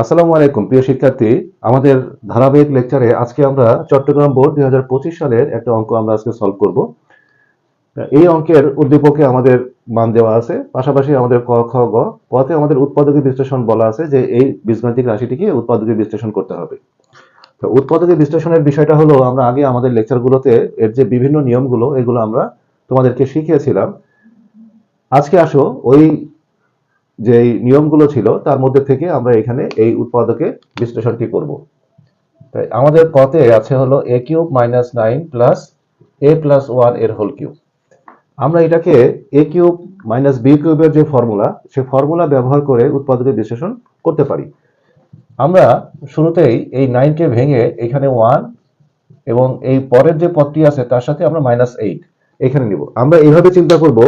আসসালামু আলাইকুম প্রিয় শিক্ষার্থী। আমাদের ধারাবাহিক লেকচারে আজকে আমরা চট্টগ্রাম বোর্ড 2025 সালের একটা অঙ্ক আমরা আজকে সলভ করব। এই অঙ্কের উদ্দীপকে আমাদের মান দেওয়া আছে, পাশাপাশি আমাদের ক খ গ পথে আমাদের উৎপাদকী বিশ্লেষণ বলা আছে যে এই বীজগাণিতিক রাশিটিকে উৎপাদকী বিশ্লেষণ করতে হবে। তো উৎপাদকী বিশ্লেষণের বিষয়টা হলো, আমরা আগে আমাদের লেকচারগুলোতে এর যে বিভিন্ন নিয়মগুলো এগুলো আমরা তোমাদেরকে শিখিয়েছিলাম। আজকে আসো ওই যে নিয়মগুলো ছিল তার মধ্যে থেকে আমরা এখানে এই উৎপাদকে বিশ্লেষণটি করব। তাই আমাদের কতে আছে হলো a cube minus 9 plus a plus 1 এর হোল কিউব। আমরা এটাকে a কিউব মাইনাস b কিউবের যে ফর্মুলা, সেই ফর্মুলা ব্যবহার করে উৎপাদকে বিশ্লেষণ করতে পারি। আমরা শুরুতেই এই 9 কে ভেঙে এখানে 1 এবং এই পরের যে পদটি আছে তার সাথে আমরা -8 এখানে নিব। আমরা এইভাবে চিন্তা করব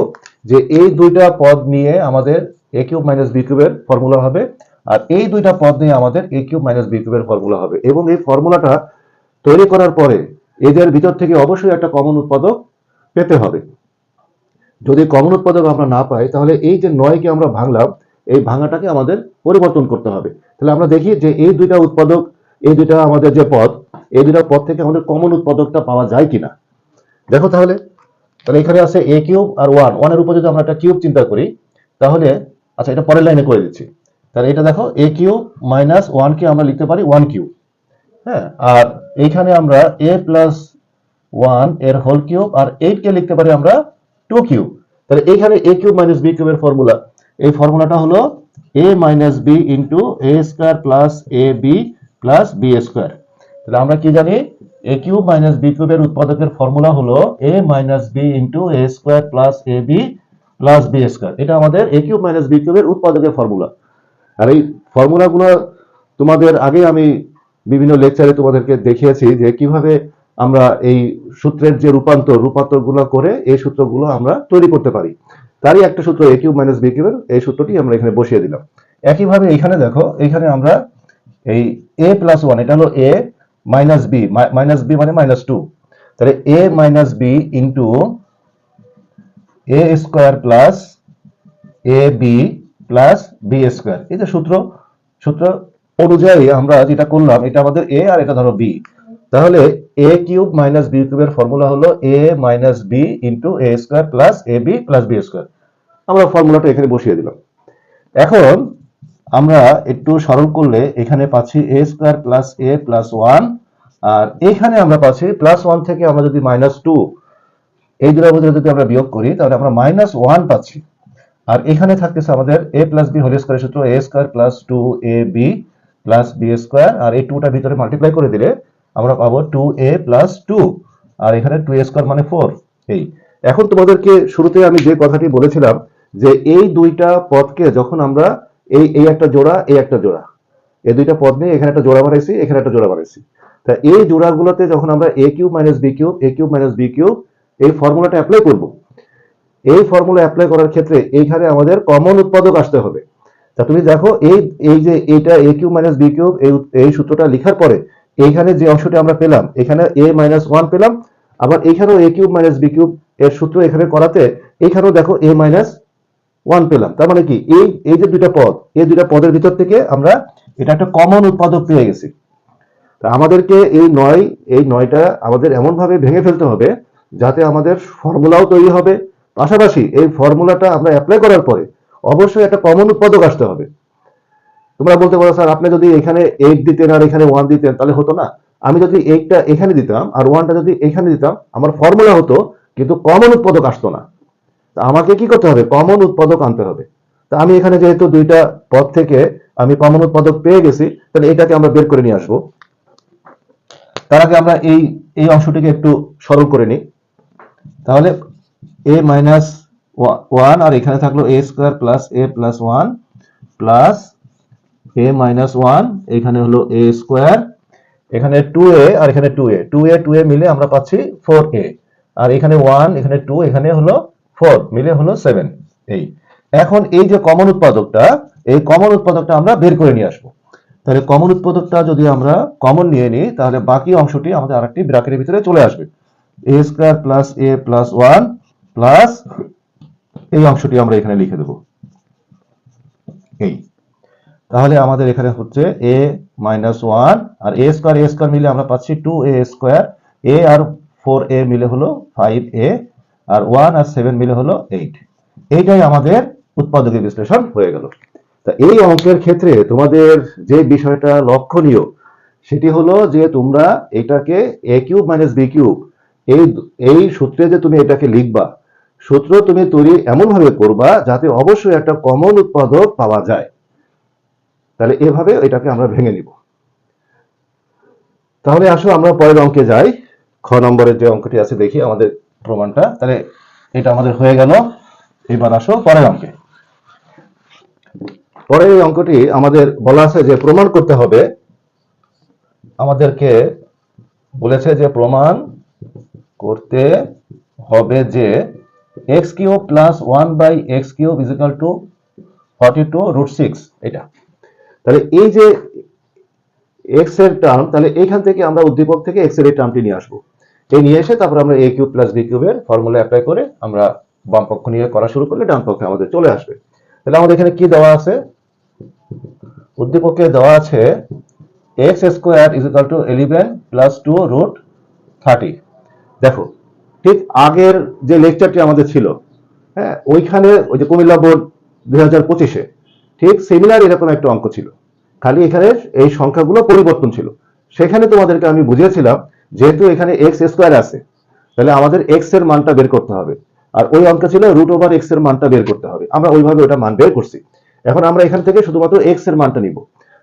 যে এই দুইটা পদ নিয়ে আমাদের a কিউব মাইনাস b কিউবের ফর্মুলা হবে, আর এই দুইটা পদ নিয়ে আমাদের a কিউব মাইনাস b কিউবের ফর্মুলা হবে, এবং এই ফর্মুলাটা তৈরি করার পরে এদের ভিতর থেকে অবশ্যই একটা কমন উৎপাদক পেতে হবে। যদি কমন উৎপাদক আমরা না পাই তাহলে এই যে 9 কে আমরা ভাঙলাম, এই ভাঙাটাকে আমাদের পরিবর্তন করতে হবে। তাহলে আমরা দেখি যে এই দুইটা উৎপাদক, এই দুইটা আমাদের যে পদ, এই দুইটা পদ থেকে আমাদের কমন উৎপাদকটা পাওয়া যায় কিনা। দেখো তাহলে তাহলে এখানে আছে a কিউব আর 1 এর উপর যদি আমরা একটা কিউব চিন্তা করি তাহলে, আচ্ছা এটা পরের লাইনে করে দিচ্ছি। তাহলে এটা দেখো a কিউব মাইনাস 1 কে আমরা লিখতে পারি 1 কিউব। হ্যাঁ, আর এইখানে আমরা a প্লাস 1 এর হোল কিউব আর 8 কে লিখতে পারি আমরা 2 কিউব। তাহলে এইখানে a কিউব মাইনাস b কিউবের ফর্মুলা, এই ফর্মুলাটা হলো a minus b into a square plus ab plus b square. তাহলে আমরা কি জানি, a কিউব মাইনাস b কিউবের উৎপাদকের ফর্মুলা হলো a minus b into a square plus ab plus b square. এটা আমাদের a কিউব মাইনাস b কিউবের উৎপাদকের formula. আর এই ফর্মুলাগুলো তোমাদের আগে আমি বিভিন্ন লেকচারে তোমাদেরকে দেখিয়েছি যে কিভাবে আমরা এই সূত্রের যে রূপান্তরগুলো করে এই সূত্রগুলো আমরা তৈরি করতে পারি। তারই একটা সূত্র a কিউব মাইনাস b কিউবের, এই সূত্রটি আমরা এখানে বসিয়ে দিলাম। একইভাবে এখানে দেখো, এখানে আমরা এই a প্লাস 1, এটা হলো a minus b, minus b মানে -2, তাহলে a minus b into a square plus ab plus b square. এই যে সূত্র অনুযায়ী আমরা যেটা করলাম, এটা আমাদের a আর এটা ধরো b। তাহলে a কিউব মাইনাস b কিউবের ফর্মুলা হলো a minus b into a square plus ab plus b square. আমরা ফর্মুলাটা এখানে বসিয়ে দিলাম। এখন আমরা একটু সরল করলে এখানে পাচ্ছি a square plus a plus 1, আর এখানে আমরা পাচ্ছি প্লাস 1 থেকে আমরা যদি -2 এই দুটোর মধ্যে যদি আমরা বিয়োগ করি তাহলে আমরা -1 পাচ্ছি। আর এখানে থাকতেছে আমাদের a প্লাস b হোল স্কয়ারের সূত্র a square plus 2ab plus b square, আর এই 2টা ভিতরে মাল্টিপ্লাই করে দিলে আমরা পাবো 2a প্লাস 2, আর এখানে 2a স্কয়ার মানে 4। এই এখন তোমাদেরকে শুরুতে আমি যে কথাটি বলেছিলাম যে এই দুইটা পদকে যখন আমরা এই একটা জোড়া, এই একটা জোড়া, এই দুইটা পদ নিয়ে এখানে একটা জোড়া বানাইছি, এখানে একটা জোড়া বানাইছি। তা এই জোড়াগুলোতে যখন আমরা a cube minus b cube, a cube minus b cube এই ফর্মুলাটা অ্যাপ্লাই করব, এই ফর্মুলা অ্যাপ্লাই করার ক্ষেত্রে এইখানে আমাদের কমন উৎপাদক আসতে হবে। তা তুমি দেখো এই যে এইটা a cube minus b cube, এই সূত্রটা লেখার পরে এইখানে যে অংশটি আমরা পেলাম, এখানে a মাইনাস 1 পেলাম, আবার এইখানেও a cube minus b cube এর সূত্র এখানে করাতে এইখানেও দেখো a মাইনাস 1 পেলাম। তার মানে কি, এই যে দুইটা পদ, এই দুইটা পদের ভিতর থেকে আমরা এটা একটা কমন উৎপাদক পেয়ে গেছি। তা আমাদেরকে এই নয়টা আমাদের এমন ভাবে ভেঙে ফেলতে হবে যাতে আমাদের ফর্মুলাও তৈরি হবে, পাশাপাশি এই ফর্মুলাটা আমরা অ্যাপ্লাই করার পরে অবশ্যই একটা কমন উৎপাদক আসতে হবে। তোমরা বলতে পারো স্যার আপনি যদি এখানে 8 দিতেন আর এখানে 1 দিতেন তাহলে হতো না। আমি যদি 8টা এখানে দিতাম আর 1টা যদি এখানে দিতাম, আমার ফর্মুলা হতো কিন্তু কমন উৎপাদক আসতো না। তা আমাকে কি করতে হবে, কমন উৎপাদক আনতে হবে। তা আমি এখানে যেহেতু দুইটা পদ থেকে আমি কমন উৎপাদক পেয়ে গেছি, তাহলে এটাকে আমরা বের করে নিয়ে আসবো। তার আগে আমরা এই অংশটিকে একটু সরল করে নিই। তাহলে a মাইনাস 1 আর এখানে থাকলো a square plus a plus 1 plus a minus 1, এখানে হলো a স্কয়ার, এখানে 2a আর এখানে 2a মিলে আমরা পাচ্ছি 4a, আর এখানে 1 এখানে 2 এখানে হলো 4 মিলে হলো 7। এই এখন এই যে কমন উৎপাদকটা, এই কমন উৎপাদকটা আমরা বের করে নিয়ে আসবো। তাহলে কমন উৎপাদকটা যদি আমরা কমন নিয়ে নিই তাহলে বাকি অংশটি আমাদের আরেকটি ব্র্যাকেটের ভিতরে চলে আসবে, a square plus a plus 1 plus এই অংশটি আমরা এখানে লিখে দেব। এই তাহলে আমাদের এখানে হচ্ছে a -1 আর a স্কয়ার মিলে আমরা পাচ্ছি 2a square, a R 4a মিলে হলো 5a, আর 1 আর 7 মিলে হলো 8। এইটাই আমাদের উৎপাদকের বিশ্লেষণ হয়ে গেল। তা এই অঙ্কের ক্ষেত্রে তোমাদের যে বিষয়টা লক্ষণীয় সেটি হলো যে তোমরা এটাকে a cube minus b cube এই এই সূত্রে যে তুমি এটাকে লিখবা, সূত্র তুমি তৈরি এমন ভাবে করবা যাতে অবশ্যই একটা কমন উৎপাদক পাওয়া যায়। তাহলে এভাবে এটাকে আমরা ভেঙে নিব। তাহলে আসো আমরা পরের অঙ্কে যাই। খ নম্বরের যে অঙ্কটি আছে দেখি আমাদের প্রমাণটা। তাহলে এটা আমাদের হয়ে গেল। এবার আসো পরের অঙ্কে। পরের এই অঙ্কটি আমাদের বলা আছে যে প্রমাণ করতে হবে, আমাদেরকে বলেছে যে প্রমাণ করতে হবে যে x cube plus 1/x cube is equal two 42√6। এটা তাহলে এই যে x এর টার্ম, তাহলে এখান থেকে আমরা উদ্দীপক থেকে x এর এই টার্মটি নিয়ে আসবো। এই নিয়ে এসে তারপর আমরা a কিউব প্লাস b কিউবের ফর্মুলা অ্যাপ্লাই করে আমরা বাম পক্ষ নিয়ে করা শুরু করলে ডান পক্ষে আমাদের চলে আসবে। তাহলে আমাদের এখানে কি দেওয়া আছে? উদ্দীপকে দেওয়া আছে x square is equal two 11 plus 2√30। দেখো ঠিক আগের যে লেকচারটি আমাদের ছিল, হ্যাঁ, ওইখানে ওই যে কুমিল্লা বোর্ড 2025-এ ঠিক সিমিলার এরকম একটা অঙ্ক ছিল, খালি এখানে এই সংখ্যাগুলো পরিবর্তন ছিল। সেখানে তোমাদেরকে আমি বুঝিয়েছিলাম যেহেতু এখানে এক্স স্কোয়ার আছে তাহলে আমাদের এক্স এর মানটা বের করতে হবে, আর ওই অঙ্ক ছিল √x এর মানটা বের করতে হবে। আমরা ওইভাবে ওটা মান বের করছি। এখন আমরা এখান থেকে শুধুমাত্র এক্স এর মানটা নিব।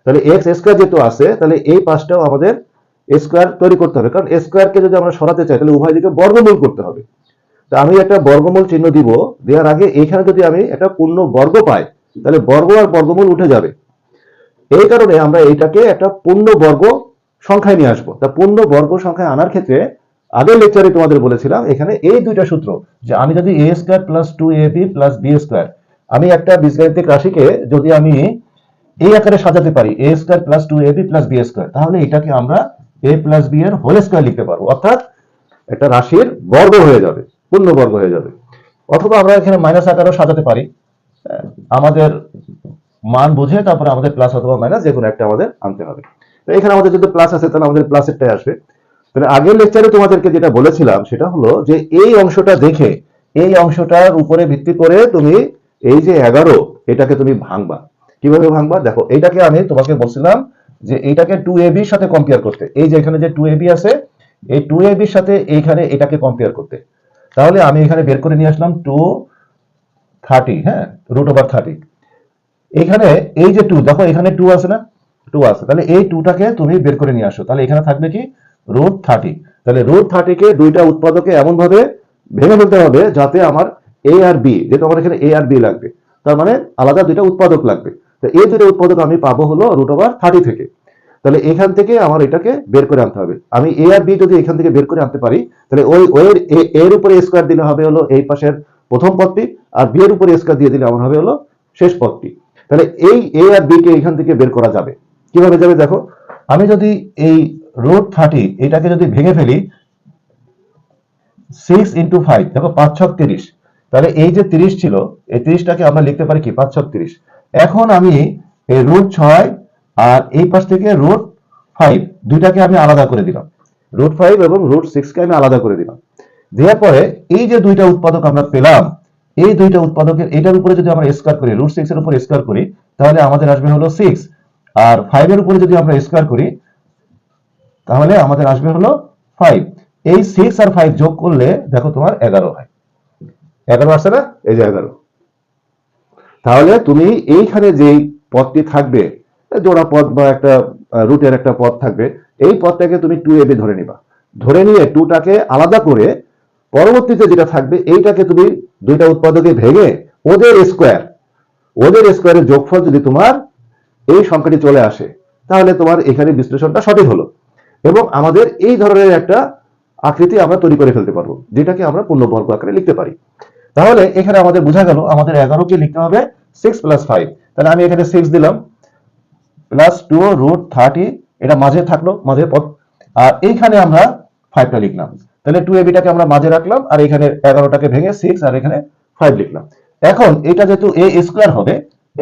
তাহলে এক্স স্কোয়ার যেহেতু আছে তাহলে এই পাশটাও আমাদের স্কোয়ার তৈরি করতে হবে, কারণ স্কোয়ারকে যদি আমরা সরাতে চাই তাহলে উভয় দিকে বর্গমূল করতে হবে। তা আমি একটা বর্গমূল চিহ্ন দিব, দেওয়ার আগে এখানে যদি আমি একটা পূর্ণ বর্গ পাই তাহলে বর্গ আর বর্গমূল উঠে যাবে। এই কারণে আমরা এটাকে একটা পূর্ণ বর্গ সংখ্যায় নিয়ে আসবো। তা পূর্ণ বর্গ সংখ্যায় আনার ক্ষেত্রে আগের লেকচারে তোমাদের বলেছিলাম এখানে এই দুইটা সূত্র, যে আমি যদি a square plus 2ab plus b square, আমি একটা বীজগাণিতিক রাশিকে যদি আমি এই আকারে সাজাতে পারি a square plus 2ab plus b square, তাহলে এটাকে আমরা a প্লাস b এর হোল স্কয়ার লিখতে পারবো, অর্থাৎ একটা রাশির বর্গ হয়ে যাবে, পূর্ণ বর্গ হয়ে যাবে। অথবা আমরা এখানে মাইনাস আকারেও সাজাতে পারি, আমাদের মান বুঝে তারপরে আমাদের প্লাস অথবা মাইনাস যে কোনো একটা আমাদের আনতে হবে। তো এখানে আমাদের যদি প্লাস আছে তাহলে আমাদের প্লাসেরটাই আসবে। তাহলে আগের লেকচারে তোমাদেরকে যেটা বলেছিলাম সেটা হলো যে এই অংশটা দেখে এই অংশটার উপরে ভিত্তি করে তুমি এই যে 11 এটাকে তুমি ভাঙবা। কিভাবে ভাঙবা? দেখো এইটাকে আমি তোমাকে বলছিলাম যে এইটাকে 2ab এর সাথে কম্পেয়ার করতে, এই যে এখানে যে 2ab আছে এই 2ab এর সাথে এইখানে এটাকে কম্পেয়ার করতে। তাহলে আমি এখানে বের করে নিয়ে আসলাম 230, হ্যাঁ, √30। এখানে এই যে 2, দেখো এখানে 2 আছে না, 2 আছে, তাহলে এই 2টাকে তুমি বের করে নিয়ে আসো, তাহলে এখানে থাকবে কি √30। তাহলে √30 কে দুইটা উৎপাদকে এমন ভাবে ভেঙে ফেলতে হবে যাতে আমার a আর b, যেহেতু আমার এখানে a আর b লাগবে তার মানে আলাদা দুইটা উৎপাদক লাগবে। তো এই দুইটা উৎপাদক আমি পাবো হলো √30 থেকে। তাহলে এখান থেকে আমার এটাকে বের করে আনতে হবে। আমি a আর b যদি এখান থেকে বের করে আনতে পারি তাহলে ওই এর উপরে স্কয়ার দিলে হবে হলো এই পাশের প্রথম পদটি, আর b এর উপরে স্কয়ার দিয়ে দিলে আমার হবে হলো শেষ পদটি। তাহলে এই a আর b কে এখান থেকে বের করা যাবে। কিভাবে যাবে? দেখো আমি যদি এই √30 এটাকে যদি ভেঙে ফেলি 6 × 5, দেখো 5 × 6 = 30, তাহলে এই যে 30 ছিল এই 30টাকে আমরা লিখতে পারি কি 5 × 6 = 30। এখন আমি এই √6 আর এই পাশ থেকে √5 দুইটাকে আমি আলাদা করে দিলাম, √5 এবং √6 কে আমি আলাদা করে দিলাম। দেওয়ার পরে এই যে দুইটা উৎপাদক আমরা পেলাম, এই দুইটা উৎপাদকের এটার উপরে যদি আমরা স্কয়ার করি, √6 এর উপরে স্কয়ার করি তাহলে আমাদের আসবে হলো 6, আর 5 এর উপরে যদি আমরা স্কয়ার করি তাহলে আমাদের আসবে হলো 5। এই 6 আর 5 যোগ করলে দেখো তোমার 11 হয়। 11 আসছে না? এই যে 11। তাহলে তুমি এইখানে যেই পদটি থাকবে, জোড়া পদ বা একটা রুটের একটা পদ থাকবে, এই পদটাকে তুমি 2ab ধরে নিবা। ধরে নিয়ে 2টাকে আলাদা করে পরবর্তীতে যেটা থাকবে এইটাকে তুমি দুইটা উৎপাদকে ভেঙে ওদের স্কয়ারের যোগফল যদি তোমার এই সংখ্যাটি চলে আসে তাহলে তোমার এখানে বিশ্লেষণটা সঠিক হলো, এবং আমাদের এই ধরনের একটা আকৃতি আমরা তৈরি করে ফেলতে পারবো যেটাকে আমরা পূর্ণবর্গ আকারে লিখতে পারি। তাহলে এখানে আমাদের বোঝা গেল আমাদের 11 কে লিখতে হবে 6 + 5। তাহলে আমি এখানে 6 দিলাম প্লাস 2√30, এটা মাঝে থাকলো, মাঝের পদ, আর এইখানে আমরা 5টা লিখলাম। তাহলে 2ab টাকে আমরা মাঝে রাখলাম আর এখানে 11টাকে ভেঙে 6 আর এখানে 5 লিখলাম। এখন এটা যেহেতু a স্কয়ার হবে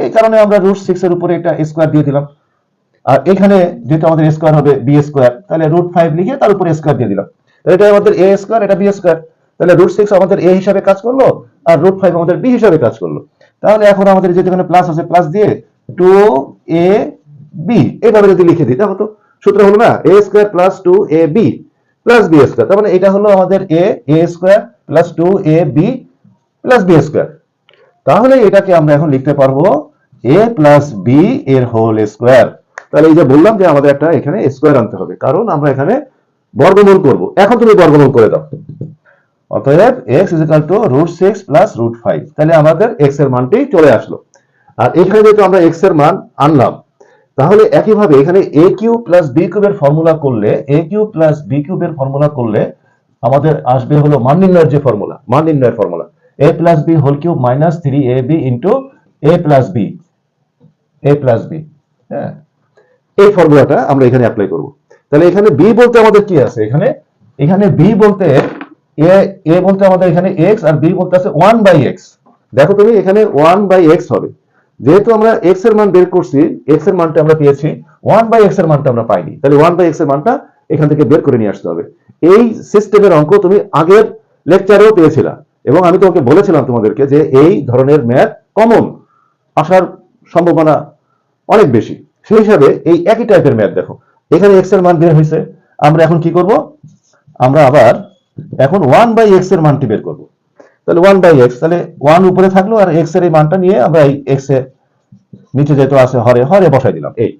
এই কারণে আমরা √6 এর উপরে একটা স্কয়ার দিয়ে দিলাম। আর এখানে যেটা আমাদের স্কয়ার হবে বি স্কয়ার, তাহলে √5 লিখে তার উপরে স্কয়ার দিয়ে দিলাম। তাহলে এটা আমাদের এ স্কয়ার, এটা বি স্কয়ার। তাহলে √6 আমাদের এ হিসাবে কাজ করলো আর √5 আমাদের বি হিসাবে কাজ করলো। তাহলে এখন আমাদের যেখানে প্লাস আছে প্লাস দিয়ে 2ab এইভাবে যদি লিখে দিই তাহলে তো সূত্র হলো না a square plus 2ab plus b square. তার মানে এটা হলো আমাদের a square plus 2ab plus b square. তাহলে এটাকে আমরা এখন লিখতে পারবো a প্লাস বি এর হোল স্কয়ার। তাহলে এই যে বললাম যে আমাদের একটা এখানে স্কয়ার আনতে হবে, কারণ আমরা এখানে বর্গমূল করব। এখন তুমি বর্গমূল করে দাও। অতএব x √6 প্লাস √5, তাহলে আমাদের x এর মানটি চলে আসলো। আর এখানে যেহেতু আমরা x এর মান আনলাম, তাহলে একইভাবে এখানে a কিউব প্লাস b কিউবের ফর্মুলা করলে, a কিউব প্লাস b কিউবের ফর্মুলা করলে আমাদের আসবে হলো মান নির্ণয়ের যে ফর্মুলা, মান নির্ণয়ের formula a plus b whole cube minus 3ab into a plus b, a plus b। হ্যাঁ, এই ফর্মুলাটা আমরা এখানে অ্যাপ্লাই করব। তাহলে এখানে b বলতে আমাদের কি আছে, এখানে b বলতে a বলতে আমাদের এখানে x আর b বলতে আছে 1/x। দেখো তুমি এখানে 1/x হবে, যেহেতু আমরা x এর মান বের করছি, x এর মানটা আমরা পেয়েছি, 1/x এর মানটা আমরা পাইনি। তাহলে 1/x এর মানটা এখান থেকে বের করে নিয়ে আসতে হবে। এই সিস্টেমের অঙ্ক তুমি আগের লেকচারেও পেয়েছিলা এবং আমি তোমাকে বলেছিলাম তোমাদেরকে যে এই ধরনের ম্যাথ কমন আসার সম্ভাবনা অনেক বেশি। সেই হিসাবে এই একই টাইপের ম্যাথ দেখো, এখানে x এর মান বের হয়েছে। আমরা এখন কি করব, আমরা আবার এখন 1/x এর মানটি বের করব। তাহলে 1/x, তাহলে 1 উপরে থাকলো আর x এর এই মানটা নিয়ে আমরা এই x এর নিচে যেটা আছে হরে হরে বসাই দিলাম। এই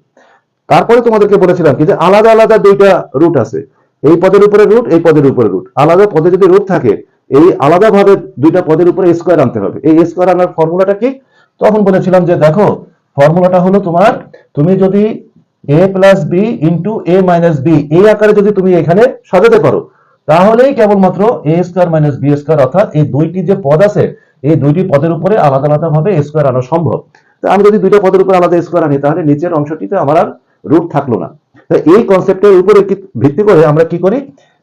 তারপরে তোমাদেরকে বলেছিলাম কি যে আলাদা আলাদা দুইটা রুট আছে, এই পদের উপরে রুট, এই পদের উপরে রুট। আলাদা পদে যদি রুট থাকে, এই আলাদা ভাবে দুইটা পদের উপরে স্কয়ার আনতে হবে। এই স্কয়ার আনার ফর্মুলাটা কি, তখন বলেছিলাম যে দেখো ফর্মুলাটা হলো তোমার, তুমি যদি a plus b into a minus b এই আকারে যদি তুমি এখানে সাজাতে পারো, তাহলেই কেবলমাত্র a square minus b square, অর্থাৎ এই দুইটি যে পদ আছে এই দুইটি পদের উপরে আলাদা আলাদা ভাবে স্কয়ার আনা সম্ভব। তা আমি যদি দুইটা পদের উপরে আলাদা স্কয়ার আনি, তাহলে নিচের অংশটিতে আমার আর রুট থাকলো না। এই কনসেপ্টের উপরে ভিত্তি করে আমরা কি করি,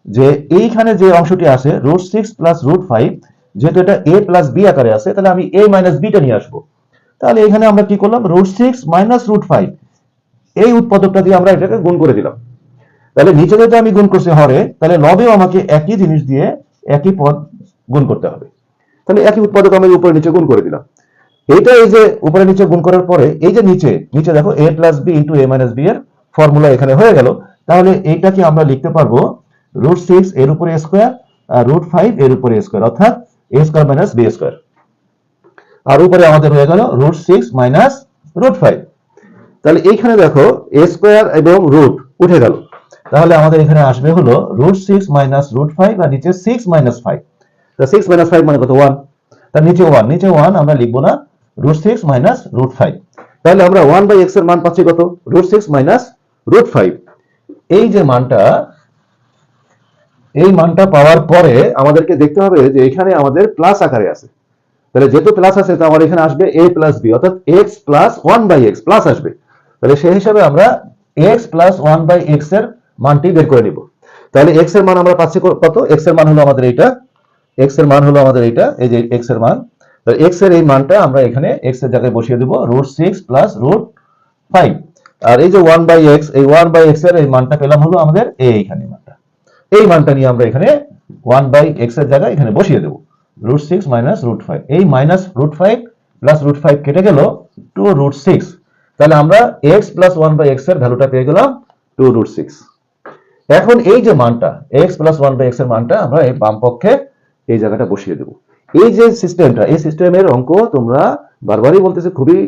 যে এইখানে যে অংশটি আছে √6 প্লাস √5, যেহেতু এটা a প্লাস বি আকারে আছে, তাহলে আমি a মাইনাস বিটা নিয়ে আসবো। তাহলে এখানে আমরা কি করলাম, √6 মাইনাস √5 এই উৎপাদকটা দিয়ে আমরা এটাকে গুণ করে দিলাম। তাহলে নিচে যেটা আমি গুণ করছি হরে, তাহলে লবেও আমাকে একই জিনিস দিয়ে একই পদ গুণ করতে হবে। তাহলে একই উৎপাদক আমি উপরে নিচে গুণ করে দিলাম। এইটা এই যে উপরে নিচে গুণ করার পরে এই যে নিচে দেখো a plus b into a minus b এর ফর্মুলা এখানে হয়ে গেল। তাহলে এইটাকে আমরা লিখতে পারবো √6 এর উপরে স্কয়ার আর √5 এর উপরে স্কয়ার, অর্থাৎ a square minus b square. আর উপরে আমাদের হয়ে গেল √6 মাইনাস √5। তাহলে এইখানে দেখো a স্কয়ার এবং রুট উঠে গেল। তাহলে আমাদের এখানে আসবে হলো √6 মাইনাস √5 আর নিচে 6 মাইনাস 5। তা 6 মাইনাস 5 মানে কত, 1। তার নিচে 1 আমরা লিখবো না, √6 মাইনাস √5। তাহলে আমরা 1/x এর মান পাচ্ছি কত, √6 মাইনাস √5। এই যে মানটা, এই মানটা পাওয়ার পরে আমাদেরকে দেখতে হবে যে এখানে আমাদের প্লাস আকারে আছে। তাহলে যেহেতু প্লাস আছে, তো আমার এখানে আসবে a প্লাস বি, অর্থাৎ x প্লাস 1/x প্লাস আসবে। তাহলে সেই হিসাবে আমরা x প্লাস 1/x এর মানটি বের করে নিব। তাহলে x এর মান আমরা পাচ্ছি কত, x এর মান হলো আমাদের এইটা, x এর মান হলো আমাদের এইটা, এই যে x এর মান। তাহলে x এর এই মানটা আমরা এখানে x এর জায়গায় বসিয়ে দেব, √6 প্লাস √5। আর এই যে 1/x, এই 1/x এর এই মানটা পেলাম হলো আমাদের এইখানে মানটা। এই মানটা নিয়ে আমরা এখানে 1/x এর জায়গায় এখানে বসিয়ে দেব, √6 মাইনাস √5। এই মাইনাস √5 প্লাস √5 কেটে গেল 2√6। তাহলে আমরা x প্লাস 1/x এর ভ্যালুটা পেয়ে গেলাম 2√6। এখন এই যে মানটা x প্লাস 1/x এর মানটা আমরা এই বাম পক্ষে এই জায়গাটা বসিয়ে দেব। এই যে সিস্টেমটা, এই সিস্টেমের অঙ্ক তোমরা বারবারই বলতেছে খুবই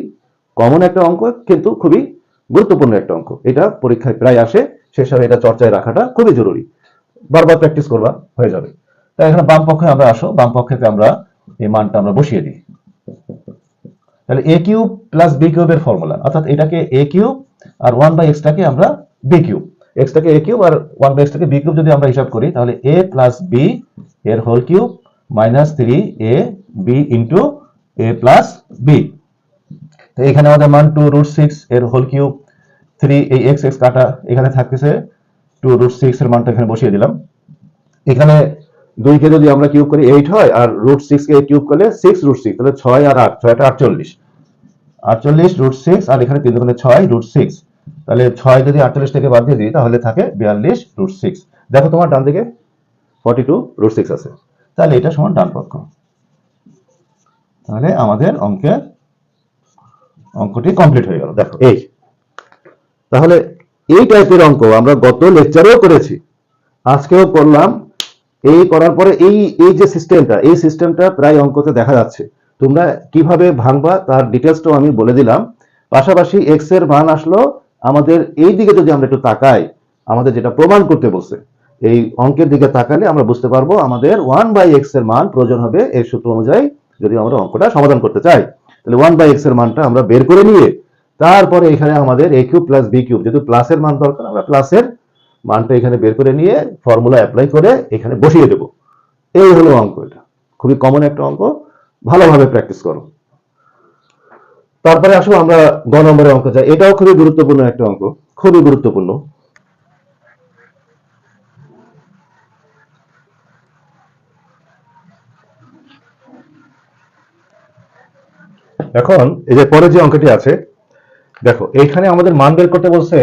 কমন একটা অঙ্ক, কিন্তু খুবই গুরুত্বপূর্ণ একটা অঙ্ক। এটা পরীক্ষায় প্রায় আসে, সেই হিসাবে এটা চর্চায় রাখাটা খুবই জরুরি। বারবার প্র্যাকটিস করবা, হয়ে যাবে। তাই এখানে বাম পক্ষে আমরা আসো, বাম পক্ষেতে আমরা এই মানটা আমরা বসিয়ে দিই। তাহলে a কিউব প্লাস b কিউবের ফর্মুলা, অর্থাৎ এটাকে a কিউব আর 1/x টাকে আমরা b কিউব, x টাকে a কিউব আর 1/x টাকে b কিউব যদি আমরা হিসাব করি, তাহলে a প্লাস b এর whole cube minus 3ab into a plus b। তো এখানে আমাদের মান 2√6 এর হোল কিউব, 3 এই x কাটা এখানে থাকতেছে, 2√6 এর মানটা এখানে বসিয়ে দিলাম। এখানে 2 কে যদি আমরা কিউব করি 8 হয়, আর √6 কে কিউব করলে 6√6, তাহলে 6 আর 8, 6টা 48। 48√6 আর এখানে 3 দুগুণে 6 √6, তাহলে 6 যদি 48 থেকে বাদ দিয়ে দিই তাহলে থাকে 42√6। দেখো তোমার ডান দিকে 42√6 আছে, তাহলে এটা সমান ডান পক্ষ। তাহলে আমাদের অঙ্কটি কমপ্লিট হয়ে গেল। দেখো এই, তাহলে এই টাইপের অঙ্ক আমরা গত লেকচারেও করেছি, আজকেও করলাম। এই করার পরে এই যে সিস্টেমটা, এই সিস্টেমটা প্রায় অঙ্কতে দেখা যাচ্ছে। তোমরা কিভাবে ভাঙবা তার ডিটেলসটাও আমি বলে দিলাম। পাশাপাশি এক্স এর মান আসলো, আমাদের এই দিকে যদি আমরা একটু তাকাই, আমাদের যেটা প্রমাণ করতে বলছে, এই অঙ্কের দিকে তাকালে আমরা বুঝতে পারবো আমাদের 1/x এর মান প্রয়োজন হবে এই সূত্র অনুযায়ী যদি আমরা অঙ্কটা সমাধান করতে চাই। তাহলে 1/x এর মানটা আমরা বের করে নিয়ে তারপরে এখানে আমাদের a cube plus b cube, যেহেতু প্লাসের মান দরকার, আমরা প্লাসের মানটা এখানে বের করে নিয়ে ফর্মুলা অ্যাপ্লাই করে এখানে বসিয়ে দেব। এই হলো অঙ্ক। এটা খুবই কমন একটা অঙ্ক, ভালোভাবে প্র্যাকটিস করো। তারপরে আসো আমরা গ নম্বরের অঙ্ক যাই। এটাও খুবই গুরুত্বপূর্ণ একটা অঙ্ক, খুবই গুরুত্বপূর্ণ। এখন এই যে পরে যে অঙ্কটি আছে, দেখো এইখানে আমাদের মান বের করতে বলছে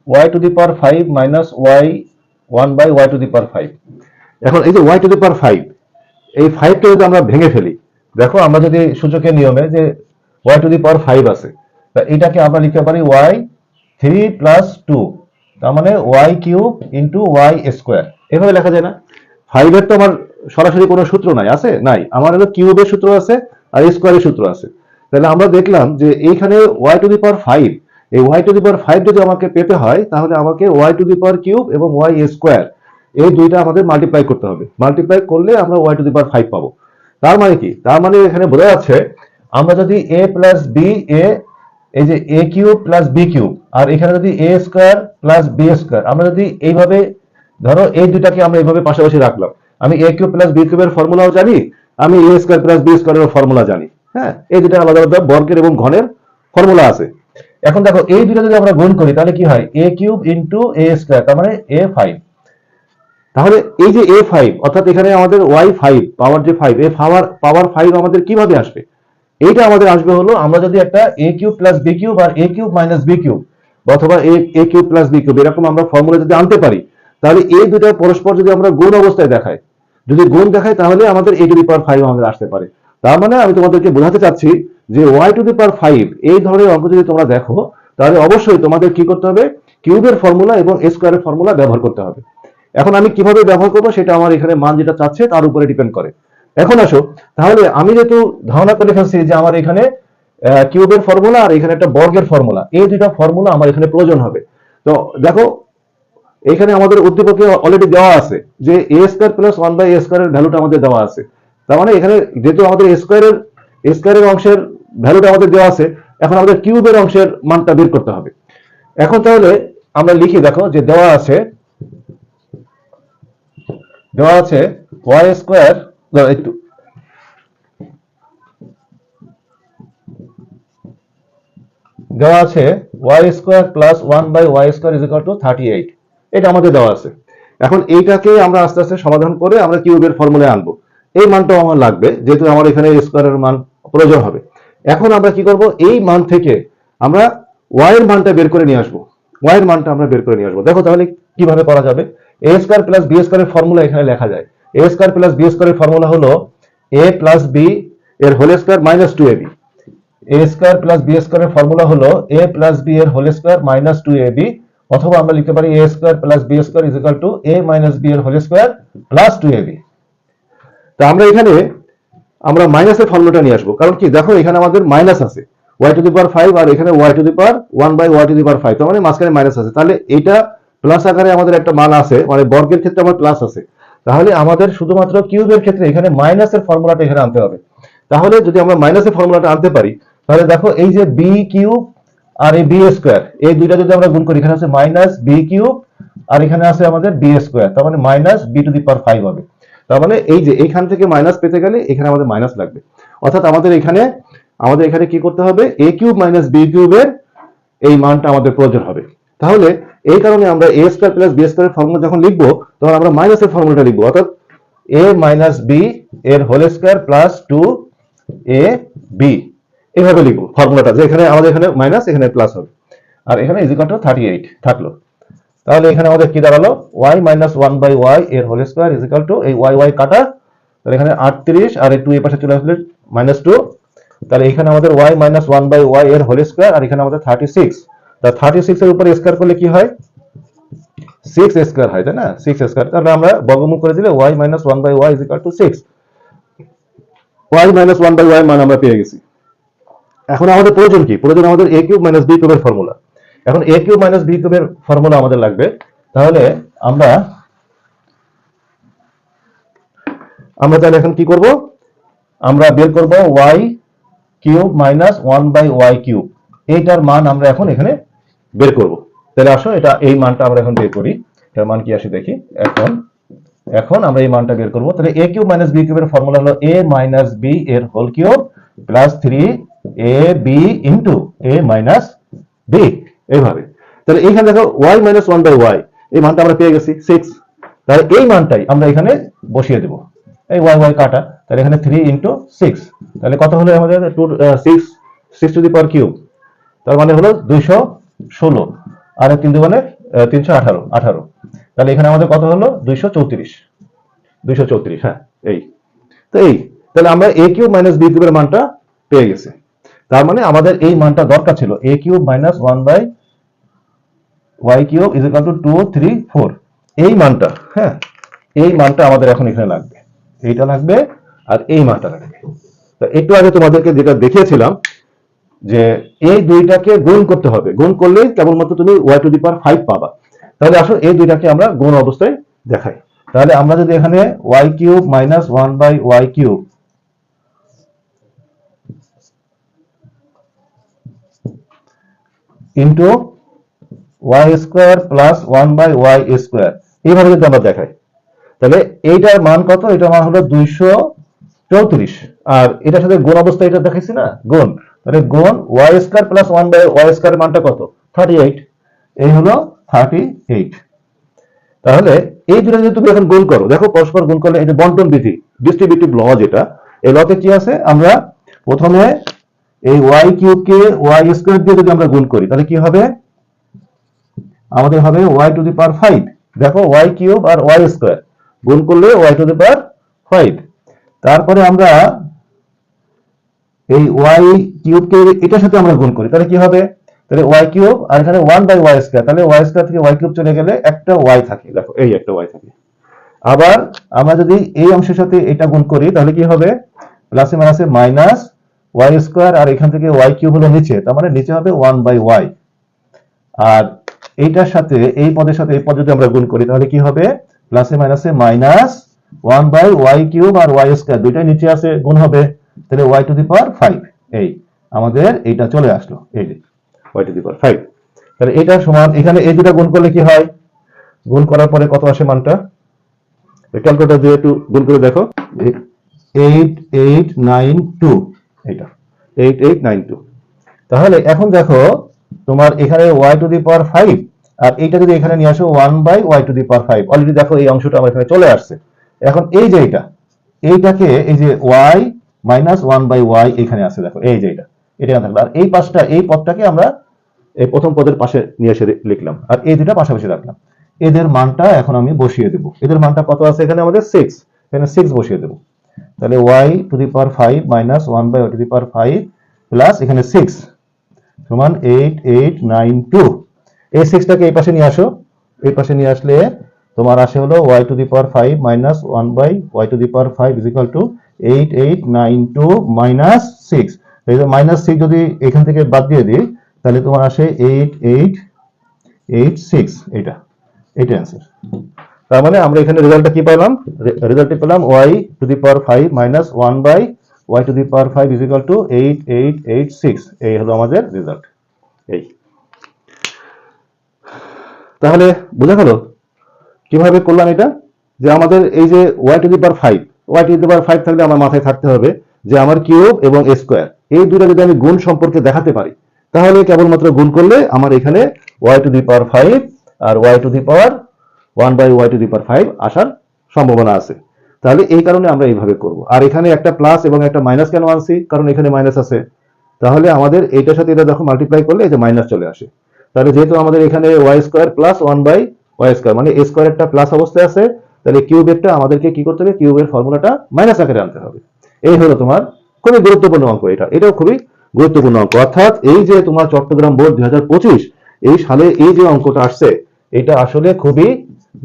y⁵ মাইনাস y1/y⁵। এখন এই যে y⁵, এই 5 কে যদি আমরা ভেঙে ফেলি, দেখো আমরা যদি সূচকের নিয়মে যে y⁵ আছে, তা এটাকে আমরা লিখতে পারি y3 + 2, তার মানে y³ × y²। এভাবে লেখা যায় না? 5 এর তো আমার সরাসরি কোনো সূত্র নাই, আছে নাই, আমার হলো কিউবের সূত্র আছে আর স্কোয়ারের সূত্র আছে। তাহলে আমরা দেখলাম যে এইখানে y⁵, এই y⁵ যদি আমাকে পেতে হয় তাহলে আমাকে y³ এবং y² এই দুইটা আমাদের মাল্টিপ্লাই করতে হবে। মাল্টিপ্লাই করলে আমরা y⁵ পাবো। তার মানে কি? তার মানে এখানে বোঝা যাচ্ছে আমরা যদি a প্লাস b, এই যে a³ প্লাস b³ আর এখানে যদি a² প্লাস b², আমরা যদি এইভাবে ধরো এই দুটাকে আমরা এইভাবে পাশাপাশি রাখলাম, আমি a³ প্লাস b³ এর ফর্মুলাও জানি, আমি a² প্লাস b² এর ফর্মুলা জানি। হ্যাঁ, এই দুটা আলাদা আলাদা বর্গের এবং ঘনের ফর্মুলা আছে। এখন দেখো এই দুটো যদি আমরা গুণ করি তাহলে কি হয়? a³ × a², তার মানে a5। তাহলে এই যে a5 অর্থাৎ এখানে আমাদের y5 পাওয়ার যে 5, এই পাওয়ার 5 আমাদের কিভাবে আসবে? এইটা আমাদের আসবে হলো আমরা যদি একটা a³ প্লাস b³ আর a³ মাইনাস b³ অথবা a³ প্লাস b³ এরকম আমরা ফর্মুলা যদি আনতে পারি, তাহলে এই দুটো পরস্পর যদি আমরা গুণ অবস্থায় দেখাই, যদি গুণ দেখাই তাহলে আমাদের a⁵ আমাদের আসতে পারে। তার মানে আমি তোমাদেরকে বোঝাতে চাচ্ছি যে y⁵ এই ধরনের অঙ্ক যদি তোমরা দেখো তাহলে অবশ্যই তোমাদের কি করতে হবে? কিউবের ফর্মুলা এবং স্কোয়ারের ফর্মুলা ব্যবহার করতে হবে। এখন আমি কিভাবে ব্যবহার করবো সেটা আমার এখানে মান যেটা চাচ্ছে তার উপরে ডিপেন্ড করে। এখন আসো, তাহলে আমি যেহেতু ধারণা করে ফেলছি যে আমার এখানে কিউবের ফর্মুলা আর এখানে একটা বর্গের ফর্মুলা, এই দুইটা ফর্মুলা আমার এখানে প্রয়োজন হবে। তো দেখো এখানে আমাদের উদ্দীপকে অলরেডি দেওয়া আছে যে a² + 1/a² এর ভ্যালুটা আমাদের দেওয়া আছে। তার মানে এখানে যেহেতু আমাদের স্কোয়ারের অংশের ভ্যালুটা আমাদের দেওয়া আছে, এখন আমাদের কিউবের অংশের মানটা বের করতে হবে। এখন তাহলে আমরা লিখি, দেখো যে দেওয়া আছে y², একটু দেওয়া আছে y² + 1/y² = 38। এটা আমাদের দেওয়া আছে। এখন এইটাকে আমরা আস্তে আস্তে সমাধান করে আমরা কিউবের ফর্মুলায় আনবো। এই মানটাও আমার লাগবে, যেহেতু আমার এখানে স্কোয়ারের মান প্রয়োজন হবে। এখন আমরা কি করব? এই মান থেকে আমরা y এর মানটা বের করে নিয়ে আসবো। y এর মানটা আমরা বের করে নিয়ে আসবো। দেখো তাহলে কিভাবে করা যাবে? a² + b² এর ফর্মুলা এখানে লেখা যায়। a² + b² এর ফর্মুলা হলো a + b এর whole square minus 2ab। a² + b² এর ফর্মুলা হলো a + b এর হোল স্কয়ার মাইনাস 2ab, অথবা আমরা লিখতে পারি a² + b² = a - b এর হোল স্কয়ার প্লাস 2ab। তো আমরা এখানে আমরা মাইনাসের ফর্মুলাটা নিয়ে আসবো, কারণ কি দেখো এখানে আমাদের মাইনাস আছে y⁵ আর এখানে y1/y⁵, তার মানে মাঝখানে মাইনাস আছে। তাহলে এটা প্লাস আকারে আমাদের একটা মান আছে, মানে বর্গের ক্ষেত্রে আমার প্লাস আছে। তাহলে আমাদের শুধুমাত্র কিউবের ক্ষেত্রে এখানে মাইনাসের ফর্মুলাটা এখানে আনতে হবে। তাহলে যদি আমরা মাইনাসের ফর্মুলাটা আনতে পারি তাহলে দেখো এই যে b³ আর এই b², এই দুইটা যদি আমরা গুণ করি, এখানে আছে -b³ আর এখানে আছে আমাদের b², তার মানে -b⁵ হবে। তার মানে এই যে এইখান থেকে মাইনাস পেতে গেলে এখানে আমাদের মাইনাস লাগবে, অর্থাৎ আমাদের এখানে কি করতে হবে? a³ - b³ এর এই মানটা আমাদের প্রয়োজন হবে। তাহলে এই কারণে আমরা a² + b² এর ফর্মুলা যখন লিখবো তখন আমরা মাইনাসের ফর্মুলাটা লিখবো, অর্থাৎ a - b এর হোল স্কয়ার প্লাস 2ab। এইভাবে লিখবো ফর্মুলাটা, যে এখানে আমাদের এখানে মাইনাস, এখানে প্লাস হবে, আর এখানে ইজ ইকুয়াল টু 38 থাকলো। তাহলে এখানে আমাদের কি দাঁড়ালো, y মাইনাস 1/y এর whole square is equal to, এই y কাটা, তাহলে এখানে 38 আর এই 2 এর পাশে চলে আসলে -2, তাহলে এখানে আমাদের y মাইনাস 1/y এর হোল স্কয়ার, আর এখানে আমাদের 36, তা 36 এর উপরে স্কয়ার করলে কি হয়, 6 স্কয়ার হয়, তাই না, 6 স্কয়ার, তাহলে আমরা বর্গমূল করে দিলে y minus 1/y is equal two 6, y minus 1/y মান আমরা পেয়ে গেছি। এখন আমাদের প্রয়োজন কি, প্রয়োজন আমাদের a কিউব মাইনাস b কিউবের ফর্মুলা। এখন a কিউব মাইনাস b কিউবের ফর্মুলা আমাদের লাগবে, তাহলে আমরা তাহলে এখন কি করব, আমরা বের করব y cube minus 1/y cube, এইটার মান আমরা এখন এখানে বের করব। তাহলে আসো এটা, এই মানটা আমরা এখন বের করি, এর মান কি আসে দেখি। এখন আমরা এই মানটা বের করব। তাহলে a কিউব মাইনাস b কিউবের ফর্মুলা হলো a মাইনাস b এর whole cube plus 3ab into a minus b, এইভাবে। তাহলে এইখানে দেখো y মাইনাস 1/y, এই মানটা আমরা পেয়ে গেছি 6, তাহলে এই মানটাই আমরা এখানে বসিয়ে দেব, এই y কাটা, তাহলে এখানে 3 ইনটু 6, তাহলে কত হলো আমাদের 6 টু দি পাওয়ার কিউব, তার মানে হলো 216, আর 3 দুগুণে 318, তাহলে এখানে আমাদের কত হলো 234, হ্যাঁ এই। তাহলে আমরা a কিউব মাইনাস b কিউবের মানটা পেয়ে গেছি। তার মানে আমাদের এই মানটা দরকার ছিল a cube minus 1/y cube is equal two 234, এই মানটা, হ্যাঁ এই মানটা আমাদের এখন এখানে লাগবে, এইটা লাগবে আর এই মানটা লাগবে। তো একটু আগে তোমাদেরকে যেটা দেখিয়েছিলাম যে এই দুইটাকে গুণ করতে হবে, গুণ করলে কেবলমাত্র তুমি y টু দি পাওয়ার 5 পাবা। তাহলে আসো এই দুইটাকে আমরা গুণ অবস্থায় দেখাই। তাহলে আমরা যদি এখানে y cube minus 1/y cube into y square plus 1/y square, এইভাবে যদি আমরা দেখাই, তাহলে এইটার মান কত, এটার মান হলো 234, আর এটার সাথে গুণ অবস্থা এটা দেখাইছি না, গুণ, তাহলে গুণ y স্কয়ার প্লাস 1/y স্কয়ারের মানটা কত, 38, এই হলো 38। তাহলে এই দুটো যদি তুমি এখন গুণ করো, দেখো পরস্পর গুণ করলে এটা বন্টন বিধি, ডিস্ট্রিবিউটিভ ল যেটা, এই লতে কি আছে, আমরা প্রথমে এই y কিউব কে y স্কয়ার দিয়ে যদি আমরা গুণ করি, তাহলে কি হবে, আমাদের হবে y টু দি পাওয়ার 5, দেখো y কিউব আর y স্কয়ার গুণ করলে y টু দি পাওয়ার 5, তারপরে আমরা এই y কিউব কে এটার সাথে আমরা গুণ করি, তাহলে কি হবে, তাহলে y কিউব আর এখানে 1/y স্কয়ার, তাহলে y স্কয়ার থেকে y কিউব চলে গেলে একটা y থাকে, দেখো এই একটা y থাকে। আবার আমরা যদি এই অংশের সাথে এটা গুণ করি, তাহলে কি হবে, প্লাসে মাইনাসে মাইনাস y স্কয়ার, আর এখান থেকে y কিউব হলো নিচে, তার মানে নিচে হবে 1/y, আর এইটার সাথে এই পদের সাথে এই পদ যদি আমরা গুণ করি, তাহলে কি হবে, প্লাসে মাইনাসে মাইনাস 1/y কিউব আর y স্কয়ার দুইটাই নিচে আছে, গুণ হবে, তাহলে y টু দি পাওয়ার 5, এই আমাদের এইটা চলে আসলো, এই যে y টু দি পাওয়ার 5। তাহলে এটা সমান, এখানে এই দুটো গুণ করলে কি হয়, গুণ করার পরে কত আসে মানটা, ক্যালকুলেটর দিয়ে একটু গুণ করে দেখো, 8892, এটা 8892। তাহলে এখন দেখো তোমার এখানে y টু দি পাওয়ার 5, আর এইটা যদি এখানে নিয়ে আসো 1/y to the power 5, already দেখো এই অংশটা আমার এখানে চলে আসছে। এখন এই যে এইটাকে এই যে y মাইনাস 1/y এখানে আছে, দেখো এই যে এটা থাকলো, আর এই পাশটা, এই পদটাকে আমরা এই প্রথম পদের পাশে নিয়ে এসে লিখলাম, আর এই দুটা পাশাপাশি রাখলাম, এদের মানটা এখন আমি বসিয়ে দেব। এদের মানটা কত আছে এখানে আমাদের 6, এখানে 6 বসিয়ে দেব। তাহলে y to the power 5 minus 1/y to the power 5 plus এখানে 6 সমান 8892। এই 6টাকে এই পাশে নিয়ে আসো, এই পাশে নিয়ে আসলে তোমার আসে হলো y to the power 5 minus 1/y to the power 5 is equal two 8892 minus 6, এই যে মাইনাস 6 যদি এখান থেকে বাদ দিয়ে দিই, তাহলে তোমার আসে 8886, এটা অ্যান্সার। তার মানে আমরা এখানে রেজাল্টটা কি পেলাম, রেজাল্টে পেলাম y to the power 5 minus 1/y to the power 5 is equal two 8886, এই হলো আমাদের রেজাল্ট। এই তাহলে বোঝা গেল কিভাবে করলাম এটা, যে আমাদের এই যে y to the power 5, y to the power 5 থাকলে আমার মাথায় থাকতে হবে যে আমার কিউব এবং স্কয়ার এই দুটো যদি আমি গুণ সম্পর্কে দেখাতে পারি, তাহলে কেবলমাত্র গুণ করলে আমার এখানে y টু দি পাওয়ার 5 আর y to the power 1/y to the power 5 আসার সম্ভাবনা আছে। তাহলে এই কারণে আমরা এইভাবে করব। আর এখানে একটা প্লাস এবং একটা মাইনাস কেন আনছি, কারণ এখানে মাইনাস আছে, তাহলে আমাদের এইটার সাথে এটা দেখো মাল্টিপ্লাই করলে এই যে মাইনাস চলে আসে। তাহলে যেহেতু আমাদের এখানে Y square plus 1/y square মানে এ স্কোয়ারটা প্লাস অবস্থায় আছে, তাহলে কিউবেরটা আমাদেরকে কি করতে হবে, কিউবের ফর্মুলাটা মাইনাস আকারে আনতে হবে। এই হলো তোমার খুবই গুরুত্বপূর্ণ অঙ্ক, এটাও খুবই গুরুত্বপূর্ণ অঙ্ক। অর্থাৎ এই যে তোমার চট্টগ্রাম বোর্ড 2025 এই সালে এই যে অঙ্কটা আসছে, এটা আসলে খুবই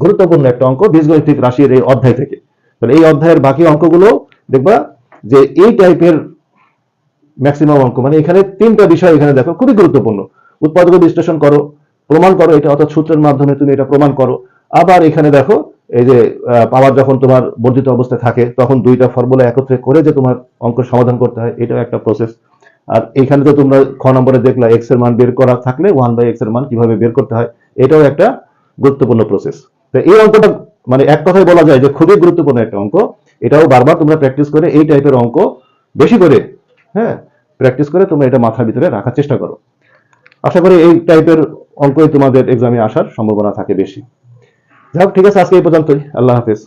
গুরুত্বপূর্ণ একটা অঙ্ক বীজগণিতিক রাশির এই অধ্যায় থেকে। তাহলে এই অধ্যায়ের বাকি অঙ্কগুলো দেখবা যে এই টাইপের ম্যাক্সিমাম অঙ্ক, মানে এখানে তিনটা বিষয় এখানে দেখো খুবই গুরুত্বপূর্ণ। উৎপাদক বিশ্লেষণ করো, প্রমাণ করো এটা, অর্থাৎ সূত্রের মাধ্যমে তুমি এটা প্রমাণ করো। আবার এখানে দেখো এই যে পাওয়ার যখন তোমার বর্ধিত অবস্থায় থাকে তখন দুইটা ফর্মুলা একত্রে করে যে তোমার অঙ্ক সমাধান করতে হয়, এটাও একটা প্রসেস। আর এখানে তো তোমরা খ নম্বরে দেখলা এক্স এর মান বের করা থাকলে 1/x এর মান কিভাবে বের করতে হয়, এটাও একটা গুরুত্বপূর্ণ প্রসেস। তো এই অঙ্কটা মানে এক কথায় বলা যায় যে খুবই গুরুত্বপূর্ণ একটা অঙ্ক। এটাও বারবার তোমরা প্র্যাকটিস করে এই টাইপের অঙ্ক বেশি করে, হ্যাঁ, প্র্যাকটিস করে তোমরা এটা মাথার ভিতরে রাখার চেষ্টা করো। আশা করি এই টাইপের অঙ্কই তোমাদের এক্সামে আসার সম্ভাবনা থাকে বেশি। যাই হোক, ঠিক আছে, আজকে এই পর্যন্তই। আল্লাহ হাফেজ।